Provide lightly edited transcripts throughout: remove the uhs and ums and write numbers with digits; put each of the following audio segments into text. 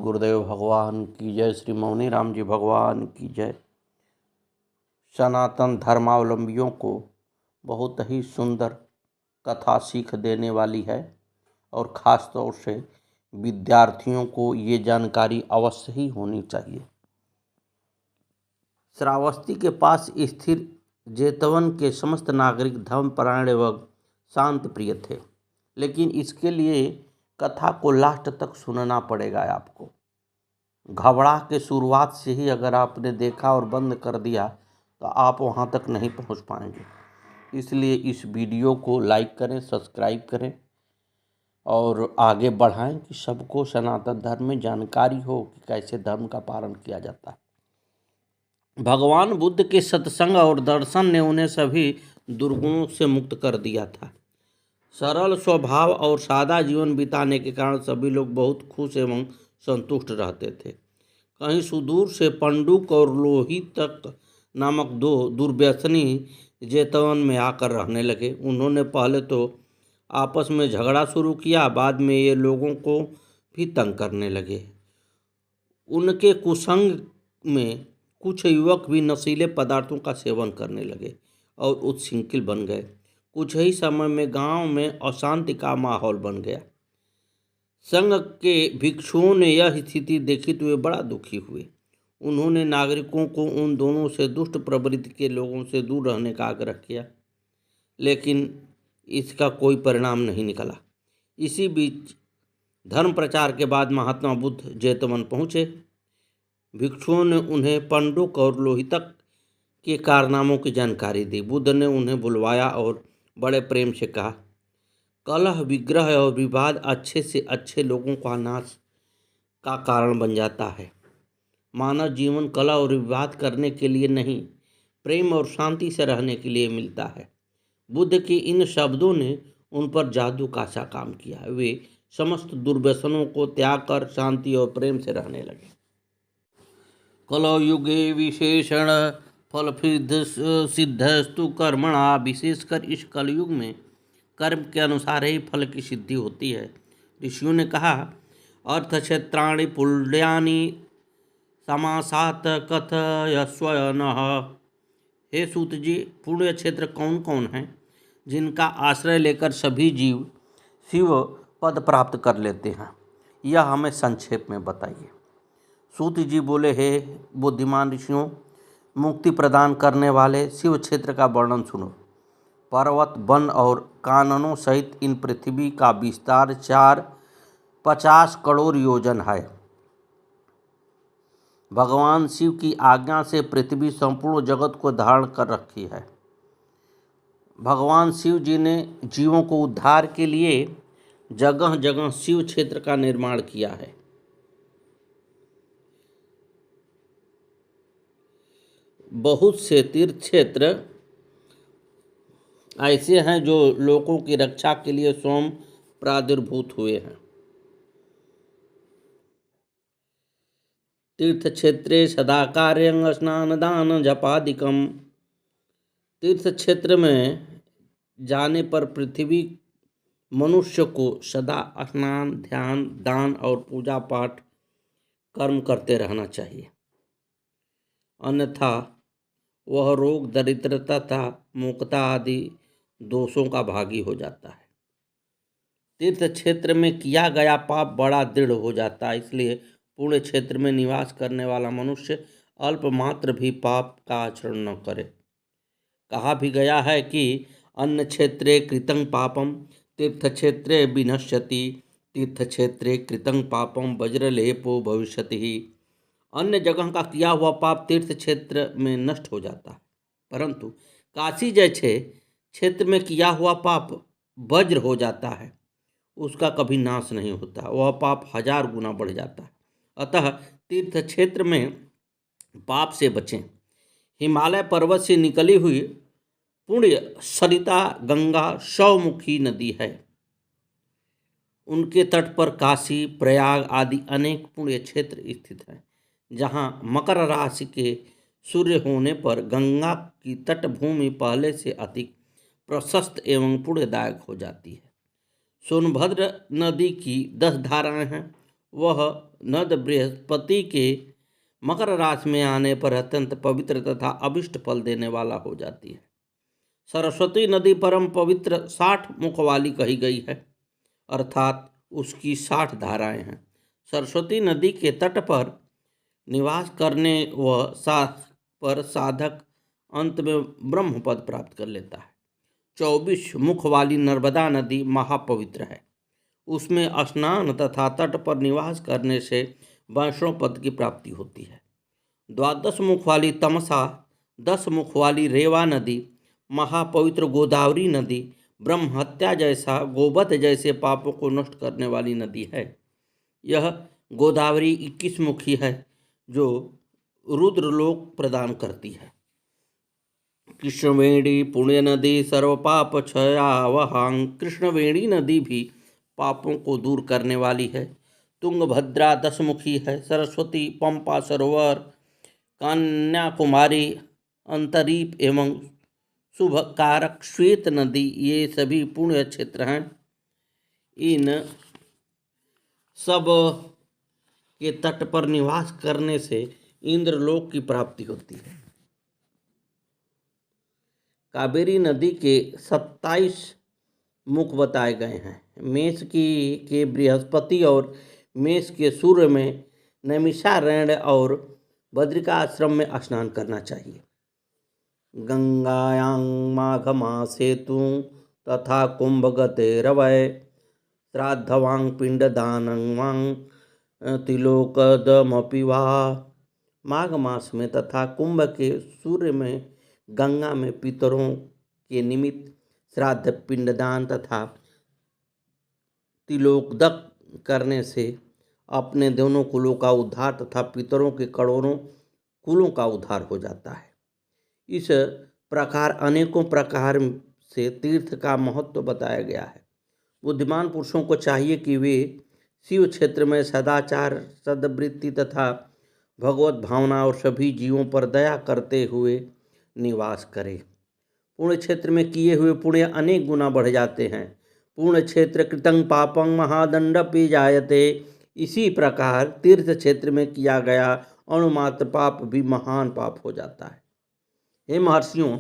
सद्गुरुदेव भगवान की जय। श्री मौनी राम जी भगवान की जय। सनातन धर्मावलंबियों को बहुत ही सुंदर कथा सीख देने वाली है और ख़ास तौर से विद्यार्थियों को ये जानकारी अवश्य ही होनी चाहिए। श्रावस्ती के पास स्थिर जेतवन के समस्त नागरिक धर्मपरायण एवं शांत प्रिय थे, लेकिन इसके लिए कथा को लास्ट तक सुनना पड़ेगा आपको। घबरा के शुरुआत से ही अगर आपने देखा और बंद कर दिया तो आप वहाँ तक नहीं पहुँच पाएंगे। इसलिए इस वीडियो को लाइक करें, सब्सक्राइब करें और आगे बढ़ाएं कि सबको सनातन धर्म में जानकारी हो कि कैसे धर्म का पालन किया जाता है। भगवान बुद्ध के सत्संग और दर्शन ने उन्हें सभी दुर्गुणों से मुक्त कर दिया था। सरल स्वभाव और सादा जीवन बिताने के कारण सभी लोग बहुत खुश एवं संतुष्ट रहते थे। कहीं सुदूर से पंडुक और लोहित तक नामक दो दुर्व्यसनी जेतवन में आकर रहने लगे। उन्होंने पहले तो आपस में झगड़ा शुरू किया, बाद में ये लोगों को भी तंग करने लगे। उनके कुसंग में कुछ युवक भी नशीले पदार्थों का सेवन करने लगे और उच्छृंखल बन गए। कुछ ही समय में गांव में अशांति का माहौल बन गया। संघ के भिक्षुओं ने यह स्थिति देखी तो वे बड़ा दुखी हुए। उन्होंने नागरिकों को उन दोनों से दुष्ट प्रवृत्ति के लोगों से दूर रहने का आग्रह किया, लेकिन इसका कोई परिणाम नहीं निकला। इसी बीच धर्म प्रचार के बाद महात्मा बुद्ध जेतवन पहुँचे। भिक्षुओं ने उन्हें पंडुक और लोहितक के कारनामों की जानकारी दी। बुद्ध ने उन्हें बुलवाया और बड़े प्रेम से कहा, कलह, विग्रह और विवाद अच्छे से अच्छे लोगों का नाश का कारण बन जाता है। मानव जीवन कलह और विवाद करने के लिए नहीं, प्रेम और शांति से रहने के लिए मिलता है। बुद्ध के इन शब्दों ने उन पर जादू का सा काम किया। वे समस्त दुर्व्यसनों को त्याग कर शांति और प्रेम से रहने लगे। कलयुगे विशेषण फल सिद्धस्तु कर्मणा। विशेषकर इस कलयुग में कर्म के अनुसार ही फल की सिद्धि होती है। ऋषियों ने कहा, अर्थ क्षेत्राणि पुण्यानि समासात कथयस्वनः। हे सूत जी, पुण्य क्षेत्र कौन कौन हैं जिनका आश्रय लेकर सभी जीव शिव पद प्राप्त कर लेते हैं, यह हमें संक्षेप में बताइए। सूत जी बोले, हे बुद्धिमान ऋषियों, मुक्ति प्रदान करने वाले शिव क्षेत्र का वर्णन सुनो। पर्वत, वन और काननों सहित इन पृथ्वी का विस्तार 50 करोड़ योजन है। भगवान शिव की आज्ञा से पृथ्वी संपूर्ण जगत को धारण कर रखी है। भगवान शिव जी ने जीवों को उद्धार के लिए जगह जगह शिव क्षेत्र का निर्माण किया है। बहुत से तीर्थ क्षेत्र ऐसे हैं जो लोगों की रक्षा के लिए स्वयं प्रादुर्भूत हुए हैं। तीर्थ क्षेत्रे सदा कार्यं स्नान दान जपादिकम। तीर्थ क्षेत्र में जाने पर पृथ्वी मनुष्य को सदा स्नान, ध्यान, दान और पूजा पाठ कर्म करते रहना चाहिए, अन्यथा वह रोग, दरिद्रता तथा मूर्खता आदि दोषों का भागी हो जाता है। तीर्थ क्षेत्र में किया गया पाप बड़ा दृढ़ हो जाता है, इसलिए पुण्य क्षेत्र में निवास करने वाला मनुष्य अल्प मात्र भी पाप का आचरण न करे। कहा भी गया है कि अन्य क्षेत्रे कृतं पापम तीर्थ क्षेत्रे विनश्यति, तीर्थ क्षेत्रे कृतं पापम वज्रलेपो भविष्यति। अन्य जगह का किया हुआ पाप तीर्थ क्षेत्र में नष्ट हो जाता है, परंतु काशी जैसे क्षेत्र में किया हुआ पाप वज्र हो जाता है, उसका कभी नाश नहीं होता, वह पाप 1000 गुना बढ़ जाता है। अतः तीर्थ क्षेत्र में पाप से बचें। हिमालय पर्वत से निकली हुई पुण्य सरिता गंगा सौमुखी नदी है। उनके तट पर काशी, प्रयाग आदि अनेक पुण्य क्षेत्र स्थित हैं, जहाँ मकर राशि के सूर्य होने पर गंगा की तटभूमि पहले से अधिक प्रशस्त एवं पुण्यदायक हो जाती है। सोनभद्र नदी की 10 धाराएं हैं। वह नद बृहस्पति के मकर राशि में आने पर अत्यंत पवित्र तथा अभिष्ट फल देने वाला हो जाती है। सरस्वती नदी परम पवित्र 60 मुख वाली कही गई है, अर्थात उसकी 60 धाराएं हैं। सरस्वती नदी के तट पर निवास करने पर साधक अंत में ब्रह्म पद प्राप्त कर लेता है। 24 मुख वाली नर्मदा नदी महापवित्र है। उसमें स्नान तथा तट पर निवास करने से वैष्णव पद की प्राप्ति होती है। 12 मुख वाली तमसा, 10 मुख वाली रेवा नदी, महापवित्र गोदावरी नदी ब्रह्म हत्या जैसा गोवध जैसे पापों को नष्ट करने वाली नदी है। यह गोदावरी 21 मुखी है जो रुद्रलोक प्रदान करती है। कृष्णवेणी पुण्य नदी सर्वपाप क्षयावहां, कृष्णवेणी नदी भी पापों को दूर करने वाली है। तुंगभद्रा 10 मुखी है। सरस्वती, पंपा सरोवर, कन्याकुमारी, अंतरीप एवं शुभकारक श्वेत नदी ये सभी पुण्य क्षेत्र हैं। इन सब के तट पर निवास करने से इंद्रलोक की प्राप्ति होती है। कावेरी नदी के 27 मुख बताए गए हैं। मेष के बृहस्पति और मेष के सूर्य में नैमिषारण्य और बद्रिकाश्रम में स्नान करना चाहिए। गंगायां माघ मासे तु तथा कुंभगते रवै श्राद्धवां पिंडदानं वां तिलोकदमपि वा। माघ मास में तथा कुंभ के सूर्य में गंगा में पितरों के निमित्त श्राद्ध, पिंडदान तथा तिलोकदक करने से अपने दोनों कुलों का उद्धार तथा पितरों के करोड़ों कुलों का उद्धार हो जाता है। इस प्रकार अनेकों प्रकार से तीर्थ का महत्व बताया गया है। बुद्धिमान पुरुषों को चाहिए कि वे शिव क्षेत्र में सदाचार, सद्वृत्ति तथा भगवत भावना और सभी जीवों पर दया करते हुए निवास करें। पुण्य क्षेत्र में किए हुए पुण्य अनेक गुना बढ़ जाते हैं। पुण्य क्षेत्र कृतं पापं महादंडपि जायते। इसी प्रकार तीर्थ क्षेत्र में किया गया अणुमात्र पाप भी महान पाप हो जाता है। हे महर्षियों,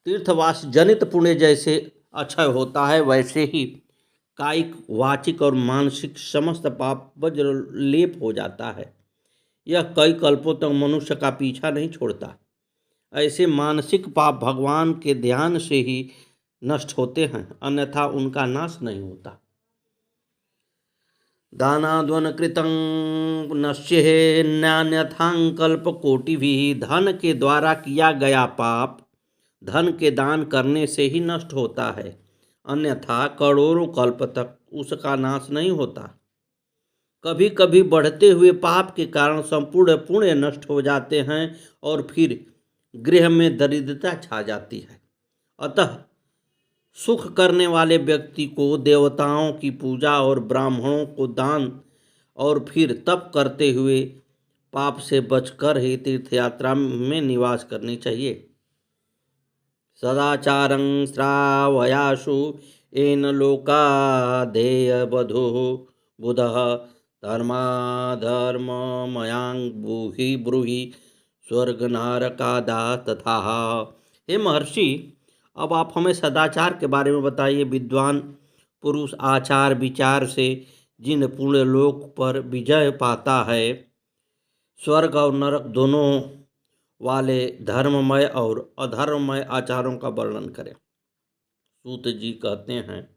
तीर्थवास जनित पुण्य जैसे अक्षय होता है, वैसे ही कायिक, वाचिक और मानसिक समस्त पाप वज्र लेप हो जाता है। यह कई कल्पों तक मनुष्य का पीछा नहीं छोड़ता। ऐसे मानसिक पाप भगवान के ध्यान से ही नष्ट होते हैं, अन्यथा उनका नाश नहीं होता। दानाद्वन कृतं नश्येह नान्यथांकल्प कोटि भी। धन के द्वारा किया गया पाप धन के दान करने से ही नष्ट होता है, अन्यथा करोड़ों कल्प तक उसका नाश नहीं होता। कभी कभी बढ़ते हुए पाप के कारण संपूर्ण पुण्य नष्ट हो जाते हैं और फिर गृह में दरिद्रता छा जाती है। अतः सुख करने वाले व्यक्ति को देवताओं की पूजा और ब्राह्मणों को दान और फिर तप करते हुए पाप से बचकर ही तीर्थ यात्रा में निवास करनी चाहिए। सदाचारं श्रावयाशु येन लोकादेय बधुः बुधः धर्माधर्ममयां ब्रूहि ब्रूहि स्वर्ग नरकादा तथा। हे महर्षि, अब आप हमें सदाचार के बारे में बताइए। विद्वान पुरुष आचार विचार से जिन पुण्य लोक पर विजय पाता है, स्वर्ग और नरक दोनों वाले धर्ममय और अधर्ममय आचारों का वर्णन करें। सूत जी कहते हैं,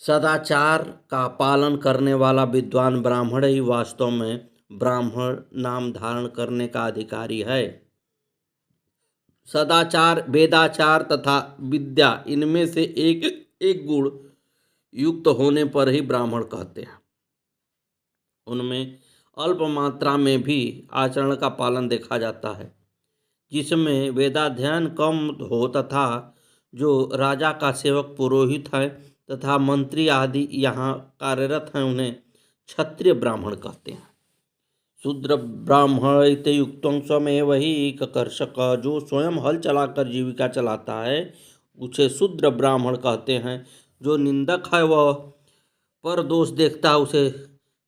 सदाचार का पालन करने वाला विद्वान ब्राह्मण ही वास्तव में ब्राह्मण नाम धारण करने का अधिकारी है। सदाचार, वेदाचार तथा विद्या, इनमें से एक गुण युक्त होने पर ही ब्राह्मण कहते हैं। उनमें अल्प मात्रा में भी आचरण का पालन देखा जाता है। जिसमें वेदाध्ययन कम हो तथा जो राजा का सेवक पुरोहित है तथा मंत्री आदि यहाँ कार्यरत हैं, उन्हें क्षत्रिय ब्राह्मण कहते हैं। शूद्र ब्राह्मण युक्तं स्वमेव ही कर्षक, जो स्वयं हल चलाकर जीविका चलाता है उसे शूद्र ब्राह्मण कहते हैं। जो निंदक है वह पर दोष देखता है उसे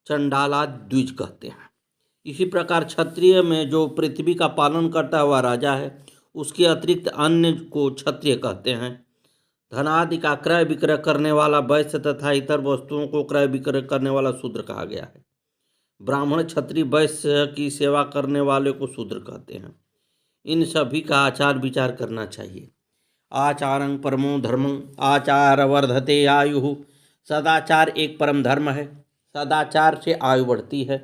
चंडाला द्विज कहते हैं। इसी प्रकार क्षत्रिय में जो पृथ्वी का पालन करता है वह राजा है। उसके अतिरिक्त अन्य को क्षत्रिय कहते हैं। धनादि का क्रय विक्रय करने वाला वैश्य तथा इतर वस्तुओं को क्रय विक्रय करने वाला शूद्र कहा गया है। ब्राह्मण क्षत्रिय वैश्य की सेवा करने वाले को शूद्र कहते हैं। इन सभी का आचार विचार करना चाहिए। आचारं परमो धर्मं आचार वर्धते आयु। सदाचार एक परम धर्म है। सदाचार से आयु बढ़ती है।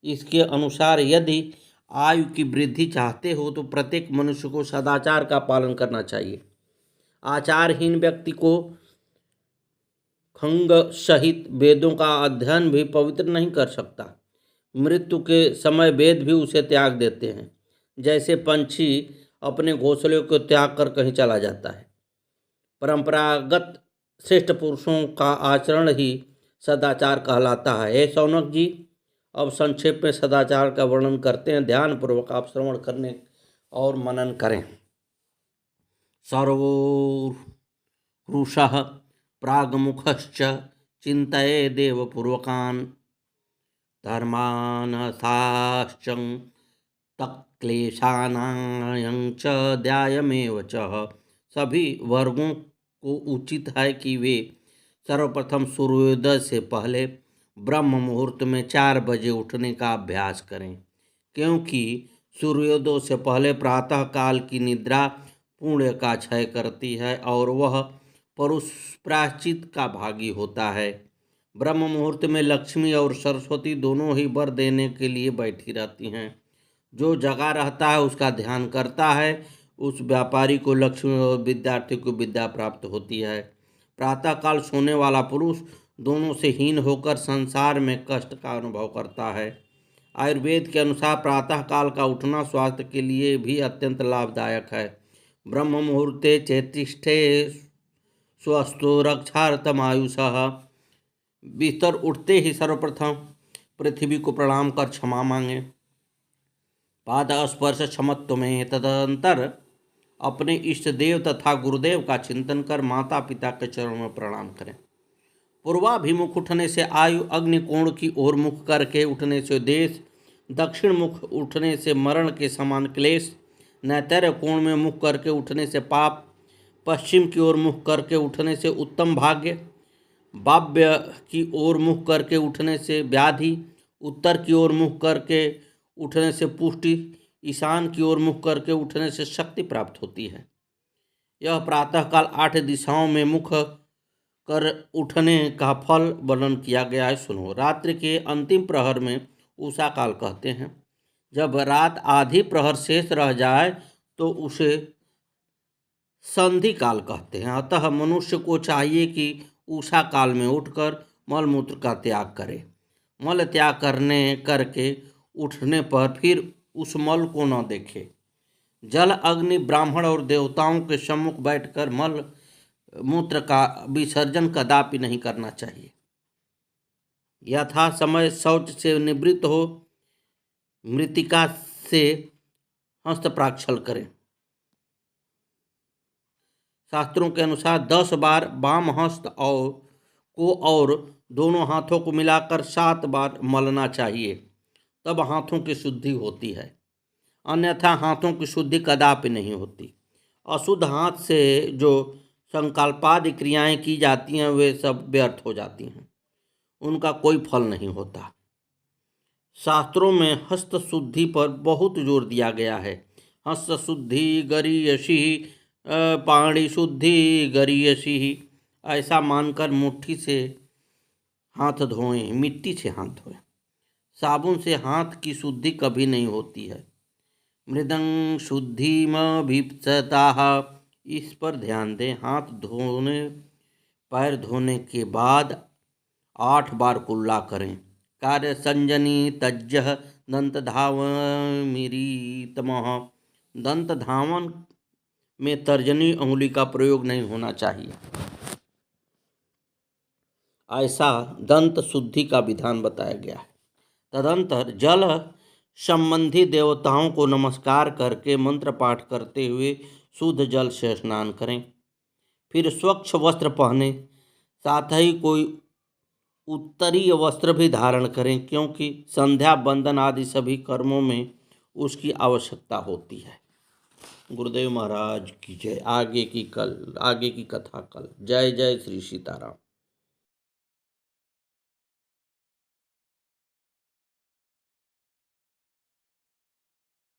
इसके अनुसार यदि आयु की वृद्धि चाहते हो तो प्रत्येक मनुष्य को सदाचार का पालन करना चाहिए। आचारहीन व्यक्ति को खंग सहित वेदों का अध्ययन भी पवित्र नहीं कर सकता। मृत्यु के समय वेद भी उसे त्याग देते हैं, जैसे पंछी अपने घोंसले को त्याग कर कहीं चला जाता है। परंपरागत श्रेष्ठ पुरुषों का आचरण ही सदाचार कहलाता है। हे शौनक जी, अब संक्षेप में सदाचार का वर्णन करते हैं। ध्यानपूर्वक आप श्रवण करने और मनन करें। सर्वोरुषः प्रागमुखश्च चिन्तये देवपूर्वकान् धर्मानथाश्चं तक्लेशानां च ध्यायमेव च। सभी वर्गों को उचित है कि वे सर्वप्रथम सूर्योदय से पहले ब्रह्म मुहूर्त में 4 बजे उठने का अभ्यास करें, क्योंकि सूर्योदय से पहले प्रातः काल की निद्रा पुण्य का क्षय करती है और वह पुरुष प्रायश्चित का भागी होता है। ब्रह्म मुहूर्त में लक्ष्मी और सरस्वती दोनों ही वर देने के लिए बैठी रहती हैं। जो जगा रहता है उसका ध्यान करता है, उस व्यापारी को लक्ष्मी और विद्यार्थी को विद्या प्राप्त होती है। प्रातःकाल सोने वाला पुरुष दोनों से हीन होकर संसार में कष्ट का अनुभव करता है। आयुर्वेद के अनुसार प्रातःकाल का उठना स्वास्थ्य के लिए भी अत्यंत लाभदायक है। ब्रह्म मुहूर्ते चेतिष्ठे स्वस्तु रक्षार्थम आयुषः। बिस्तर उठते ही सर्वप्रथम पृथ्वी को प्रणाम कर क्षमा मांगे। पाद स्पर्श क्षमत्व में तदंतर अपने इष्ट देव तथा गुरुदेव का चिंतन कर माता पिता के चरणों में प्रणाम करें। पूर्वाभिमुख उठने से आयु, अग्निकोण की ओर मुख करके उठने से देश, दक्षिण मुख उठने से मरण के समान क्लेश, नैतर्य कोण में मुख करके उठने से पाप, पश्चिम की ओर मुख करके उठने से उत्तम भाग्य, वाव्य की ओर मुख करके उठने से व्याधि, उत्तर की ओर मुख करके उठने से पुष्टि, ईशान की ओर मुख करके उठने से शक्ति प्राप्त होती है। यह प्रातःकाल 8 दिशाओं में मुख कर उठने का फल वर्णन किया गया है। सुनो। रात्रि के अंतिम प्रहर में उषा काल कहते हैं। जब रात आधी प्रहर शेष रह जाए तो उसे संधि काल कहते हैं। अतः मनुष्य को चाहिए कि उषा काल में उठकर मलमूत्र का त्याग करे। मल त्याग करके उठने पर फिर उस मल को न देखे। जल, अग्नि, ब्राह्मण और देवताओं के सम्मुख बैठकर मल मूत्र का विसर्जन कदापि नहीं करना चाहिए। यथा समय शौच से निवृत्त हो मृतिका से हस्तप्राक्षल करें। शास्त्रों के अनुसार 10 बार वाम हस्त और दोनों हाथों को मिलाकर 7 बार मलना चाहिए, तब हाथों की शुद्धि होती है। अन्यथा हाथों की शुद्धि कदापि नहीं होती। अशुद्ध हाथ से जो संकल्पादि क्रियाएं की जाती हैं वे सब व्यर्थ हो जाती हैं, उनका कोई फल नहीं होता। शास्त्रों में हस्त शुद्धि पर बहुत जोर दिया गया है। हस्त शुद्धि गरीयसी, पाणी शुद्धि गरीयसी, ऐसा मानकर मुट्ठी से हाथ धोएं, मिट्टी से हाथ धोएं। साबुन से हाथ की शुद्धि कभी नहीं होती है। मृदंग शुद्धिमभीप्सताः, इस पर ध्यान दें। हाथ धोने, पैर धोने के बाद 8 बार कुल्ला करें। कार्य संजनी तज्जः दंत धावमिरीतमः, दंत धावन में तर्जनी अंगुली का प्रयोग नहीं होना चाहिए। ऐसा दंत शुद्धि का विधान बताया गया है। तदंतर जल संबंधी देवताओं को नमस्कार करके मंत्र पाठ करते हुए शुद्ध जल से स्नान करें। फिर स्वच्छ वस्त्र पहने, साथ ही कोई उत्तरीय वस्त्र भी धारण करें, क्योंकि संध्या बंदन आदि सभी कर्मों में उसकी आवश्यकता होती है। गुरुदेव महाराज की जय। आगे की कथा कल। जय जय श्री सीताराम।